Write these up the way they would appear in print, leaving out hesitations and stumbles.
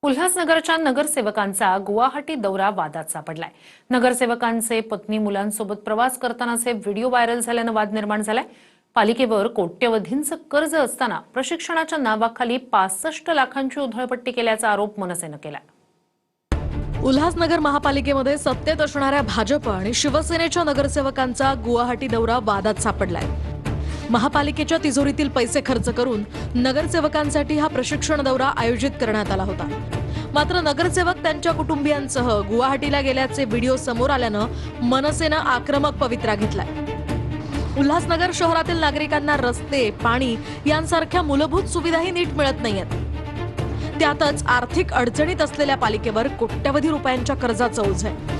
उल्हासनगरच्या नगरसेवकांचा गुवाहाटी दौरा वादात सापडलाय। नगरसेवकांचे पत्नी मुलांसोबत प्रवास करतानाचे व्हिडिओ व्हायरल झाल्याने वाद निर्माण झालाय। पालिकेवर कोट्यवधींचं कर्ज असताना प्रशिक्षणाच्या नावाखाली 65 लाखांची उधळपट्टी केल्याचा आरोप मनसेनं केलाय। उल्हासनगर महापालिकेमध्ये सत्तेत असणाऱ्या भाजप आणि शिवसेनेच्या नगरसेवकांचा गुवाहाटी दौरा वादात सापडलाय। महापालिकेच्या तिजोरीतील पैसे खर्च करून नगरसेवकांसाठी हा प्रशिक्षण दौरा आयोजित करण्यात आला होता। मात्र नगरसेवक त्यांच्या कुटुंबियांसह गुवाहाटीला गेल्याचे व्हिडिओ समोर आल्यानं मनसेनं आक्रमक पवित्रा घेतलाय। उल्हासनगर शहरातील नागरिकांना रस्ते, पाणी यांसारख्या मूलभूत सुविधाही नीट मिळत नाहीयेत। त्यातच आर्थिक अडचणीत असलेल्या पालिकेवर कोट्यवधी रुपयांच्या कर्जाचं ओझं आहे।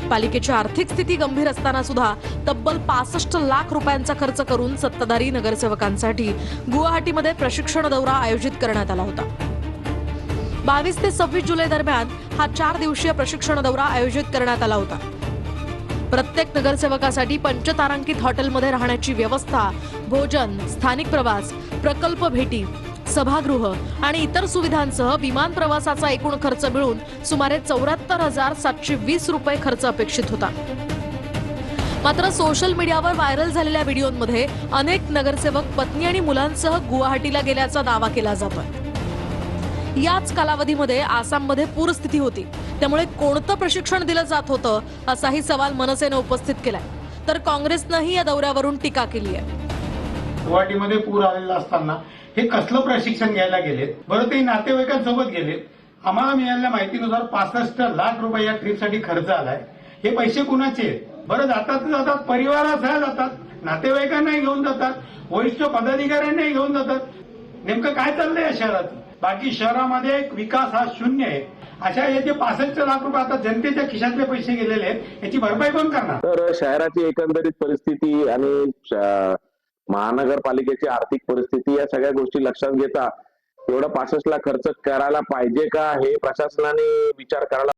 पालिकेची आर्थिक स्थिती गंभीर असताना सुद्धा तब्बल 65 लाख रुपयांचा खर्च करून सत्ताधारी नगरसेवकांसाठी गुवाहाटीमध्ये प्रशिक्षण दौरा आयोजित करण्यात आला होता। 22 ते 26 जुलै दरम्यान हा 4 दिवसीय प्रशिक्षण दौरा आयोजित करण्यात आला होता। प्रत्येक नगरसेवकासाठी पंचतारांकित हॉटेलमध्ये राहण्याची व्यवस्था, भोजन, स्थानिक प्रवास, प्रकल्प भेटी, सभागृह आणि इतर सुविधांसह विमान प्रवासाचा एकूण खर्च मिळून सुमारे 74,720 रुपये खर्च अपेक्षित होता। मात्र सोशल मीडियावर व्हायरल झालेल्या व्हिडिओमध्ये अनेक नगरसेवक पत्नी आणि मुलांसह गुवाहाटीला गेल्याचा दावा केला जातोय। याच कालावधीमध्ये आसाममध्ये पूरस्थिती होती, त्यामुळे कोणतं प्रशिक्षण दिलं जात होतं असाही सवाल मनसेनं उपस्थित केलाय। तर काँग्रेसनंही या दौऱ्यावरून टीका केली आहे। गुवाहाटीमध्ये पूर आलेला असताना हे कसलं प्रशिक्षण घ्यायला गेलेत? बरं, ते नातेवाईकांसोबत गेलेत। आम्हाला मिळालेल्या माहितीनुसार 65 लाख रुपये या ट्रिपसाठी खर्च आलाय। हे पैसे कुणाचे आहेत? बरं, जातात परिवारासह जातात, नातेवाईकांनाही घेऊन जातात, वरिष्ठ पदाधिकाऱ्यांनाही घेऊन जातात। नेमकं काय चाललंय या शहरात? बाकी शहरामध्ये विकास हा शून्य आहे। अशा हे जे 65 लाख रुपये आता जनतेच्या खिशातले पैसे गेलेले आहेत, याची भरपाई कोण करणार? तर शहराची एकंदरीत परिस्थिती आणि महानगरपालिकेची आर्थिक परिस्थिती या सगळ्या गोष्टी लक्षात घेता एवढा 65 लाख खर्च करायला पाहिजे का हे प्रशासनाने विचार करायला